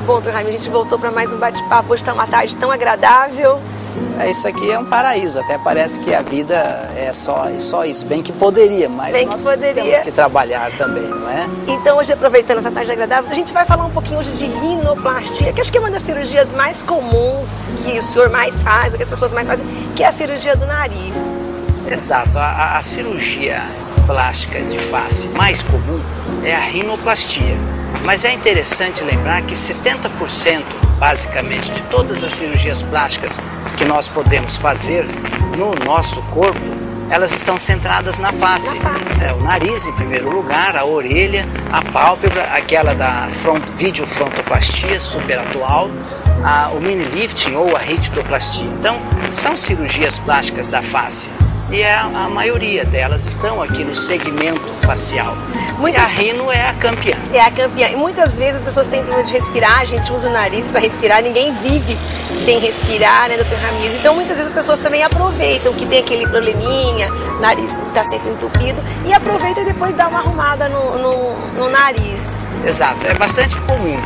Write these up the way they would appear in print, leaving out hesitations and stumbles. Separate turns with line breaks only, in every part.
Bom, Dr. Ramiro, a gente voltou para mais um bate-papo. Hoje está uma tarde tão agradável.
Isso aqui é um paraíso, até parece que a vida é só isso, bem que poderia, mas nós temos que trabalhar também, não é?
Então hoje, aproveitando essa tarde agradável, a gente vai falar um pouquinho hoje de rinoplastia, que acho que é uma das cirurgias mais comuns que o senhor mais faz, ou que as pessoas mais fazem, que é a cirurgia do nariz.
Exato, a cirurgia plástica de face mais comum é a rinoplastia, mas é interessante lembrar que 70% basicamente de todas as cirurgias plásticas que nós podemos fazer no nosso corpo, elas estão centradas na face. O nariz em primeiro lugar, a orelha, a pálpebra, aquela da videofrontoplastia super atual, o mini lifting ou a ritidoplastia. Então, são cirurgias plásticas da face. E a maioria delas estão aqui no segmento facial. E a rino é a campeã.
É a campeã. E muitas vezes as pessoas têm problema de respirar, a gente usa o nariz para respirar, ninguém vive sem respirar, né, Dr. Ramires? Então muitas vezes as pessoas também aproveitam que tem aquele probleminha, o nariz está sempre entupido, e aproveita e depois dá uma arrumada no nariz.
Exato, é bastante comum.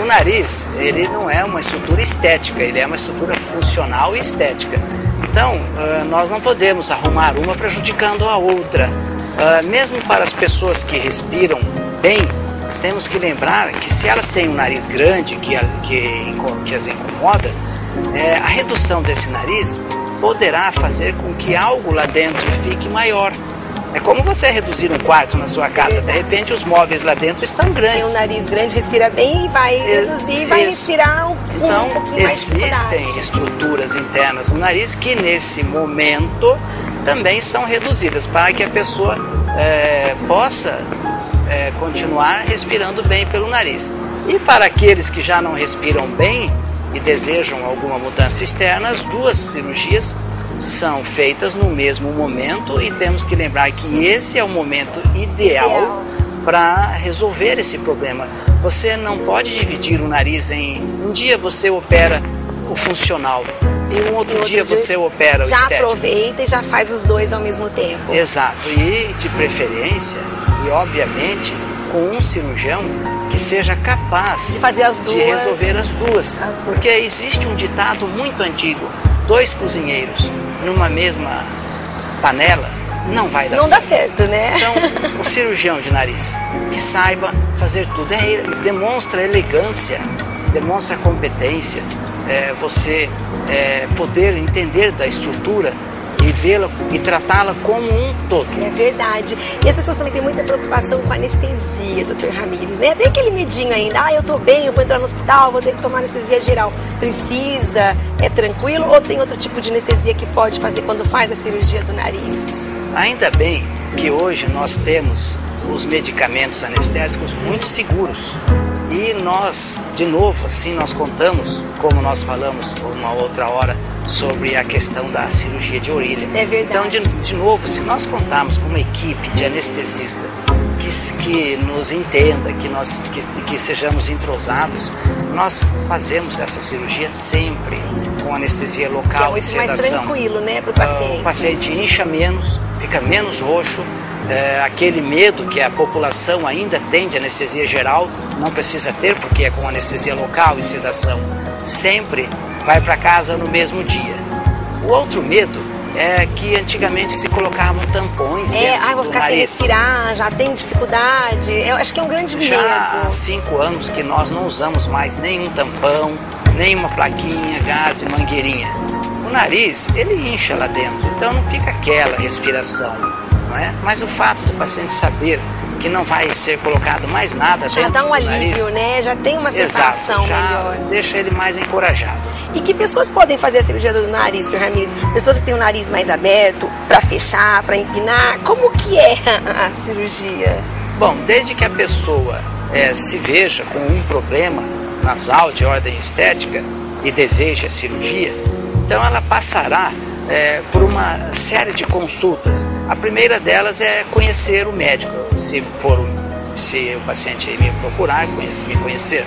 O nariz, ele não é uma estrutura estética, ele é uma estrutura funcional e estética. Então, nós não podemos arrumar uma prejudicando a outra. Mesmo para as pessoas que respiram bem, temos que lembrar que se elas têm um nariz grande que as incomoda, a redução desse nariz poderá fazer com que algo lá dentro fique maior. É como você reduzir um quarto na sua casa, de repente os móveis lá dentro estão grandes.
Tem um nariz grande, respira bem e vai reduzir, vai respirar um pouquinho mais de dificuldade.
Existem estruturas internas no nariz que nesse momento também são reduzidas para que a pessoa possa continuar respirando bem pelo nariz. E para aqueles que já não respiram bem e desejam alguma mudança externa, as duas cirurgias são feitas no mesmo momento e temos que lembrar que esse é o momento ideal para resolver esse problema. Você não pode dividir o nariz em um dia você opera o funcional e um outro dia você opera o estético.
Já aproveita e já faz os dois ao mesmo tempo.
Exato, e de preferência, e obviamente com um cirurgião que seja capaz
de fazer as duas,
de resolver as duas. Porque existe um ditado muito antigo: 2 cozinheiros numa mesma panela não vai dar certo.
Não dá certo, né?
Então, o cirurgião de nariz que saiba fazer tudo, demonstra elegância, demonstra competência, você poder entender da estrutura e vê-la e tratá-la como um todo.
É verdade. E as pessoas também têm muita preocupação com a anestesia, Dr. Ramires, né? Tem aquele medinho ainda, eu tô bem, eu vou entrar no hospital, vou ter que tomar anestesia geral. Precisa? É tranquilo? Ou tem outro tipo de anestesia que pode fazer quando faz a cirurgia do nariz?
Ainda bem que hoje nós temos os medicamentos anestésicos muito seguros. E nós, de novo, assim, nós contamos, como nós falamos uma outra hora, sobre a questão da cirurgia de orelha.
É verdade.
Então, de novo, se nós contarmos com uma equipe de anestesista que nos entenda, que sejamos entrosados, nós fazemos essa cirurgia sempre com anestesia local e sedação.
É muito mais tranquilo, né, para o paciente.
O paciente incha menos, fica menos roxo. Aquele medo que a população ainda tem de anestesia geral, não precisa ter, porque é com anestesia local e sedação. Sempre vai para casa no mesmo dia. O outro medo é que antigamente se colocavam tampões dentro
vou
do
ficar
nariz.
sem respirar, já tem dificuldade. Eu acho que é um grande medo.
Já há 5 anos que nós não usamos mais nenhum tampão, nenhuma plaquinha, gás e mangueirinha. O nariz, ele incha lá dentro, então não fica aquela respiração. Mas o fato do paciente saber que não vai ser colocado mais nada dentro do nariz... Já dá um alívio,
né? Já tem uma sensação melhor.
Deixa ele mais encorajado.
E que pessoas podem fazer a cirurgia do nariz, Dr. Ramires? Pessoas que têm o nariz mais aberto, para fechar, para empinar. Como que é a cirurgia?
Bom, desde que a pessoa se veja com um problema nasal de ordem estética e deseje a cirurgia, então ela passará por uma série de consultas. A primeira delas é conhecer o médico, se o paciente me procurar, me conhecer.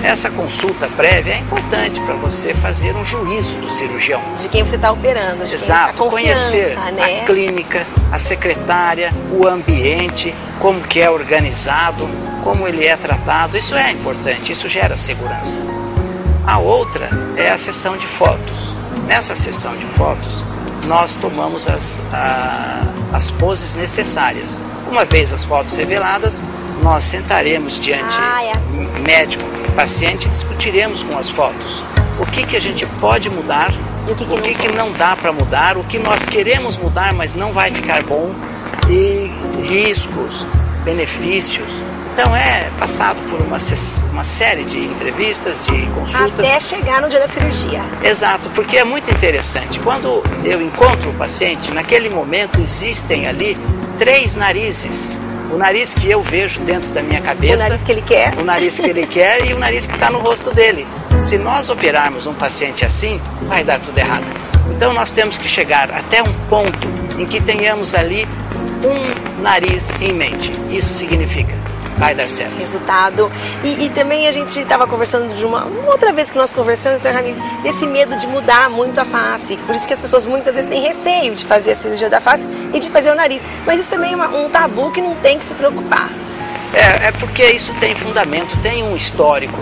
essa consulta prévia é importante para você fazer um juízo do cirurgião.
De quem você está operando, de
Exato,
quem
conhecer
né?
a clínica, a secretária, o ambiente, como que é organizado, como ele é tratado. Isso é importante, isso gera segurança. A outra é a sessão de fotos. Nessa sessão de fotos, nós tomamos as poses necessárias. Uma vez as fotos reveladas, nós sentaremos diante médico e paciente e discutiremos com as fotos o que a gente pode mudar, o que não dá para mudar, o que nós queremos mudar, mas não vai ficar bom, e riscos, benefícios. Então é passado por uma série de entrevistas, de consultas.
Até chegar no dia da cirurgia.
Exato, porque é muito interessante. Quando eu encontro o paciente, naquele momento existem ali 3 narizes. O nariz que eu vejo dentro da minha cabeça.
O nariz que ele quer.
O nariz que ele quer e o nariz que está no rosto dele. Se nós operarmos um paciente assim, vai dar tudo errado. Então nós temos que chegar até um ponto em que tenhamos ali um nariz em mente. Isso significa vai dar certo.
Resultado. E também a gente estava conversando de uma outra vez que nós conversamos, Dr. Ramires, desse medo de mudar muito a face. Por isso que as pessoas muitas vezes têm receio de fazer a cirurgia da face e de fazer o nariz. Mas isso também é um tabu que não tem que se preocupar.
É porque isso tem fundamento, tem um histórico.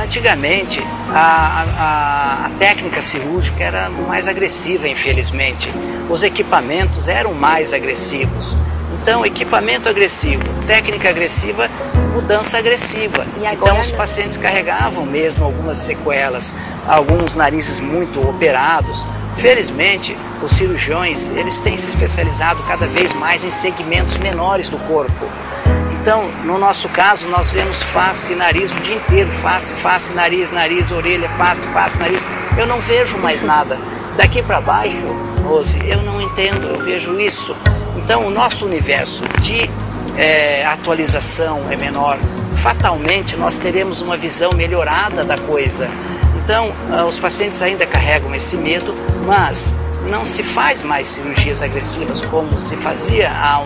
Antigamente, a técnica cirúrgica era mais agressiva, infelizmente. Os equipamentos eram mais agressivos. Então, equipamento agressivo, técnica agressiva, mudança agressiva. Então, os pacientes carregavam mesmo algumas sequelas, alguns narizes muito operados. Felizmente, os cirurgiões, eles têm se especializado cada vez mais em segmentos menores do corpo. Então, no nosso caso, nós vemos face e nariz o dia inteiro, face, nariz, orelha, face, nariz. Eu não vejo mais nada. Daqui para baixo, Rose, eu não entendo, eu vejo isso. Então, o nosso universo de atualização é menor. Fatalmente, nós teremos uma visão melhorada da coisa. Então, os pacientes ainda carregam esse medo, mas não se faz mais cirurgias agressivas como se fazia há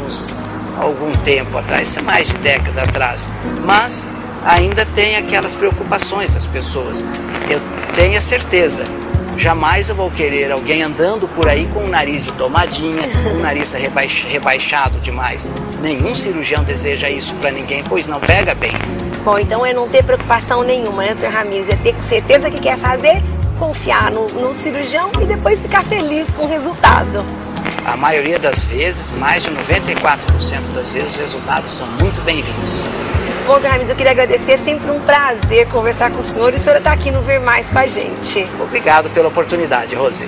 algum tempo atrás, isso é mais de década atrás. Mas ainda tem aquelas preocupações das pessoas. Eu tenho a certeza. Jamais eu vou querer alguém andando por aí com o nariz de tomadinha, um nariz rebaixado demais. Nenhum cirurgião deseja isso para ninguém, pois não pega bem.
Bom, então é não ter preocupação nenhuma, né, Dr. Ramires? É ter certeza que quer fazer, confiar no cirurgião e depois ficar feliz com o resultado.
A maioria das vezes, mais de 94% das vezes, os resultados são muito bem-vindos.
Bom, Dr. Ramires, eu queria agradecer, é sempre um prazer conversar com o senhor e o senhor está aqui no Ver Mais com a gente.
Obrigado pela oportunidade, Rose.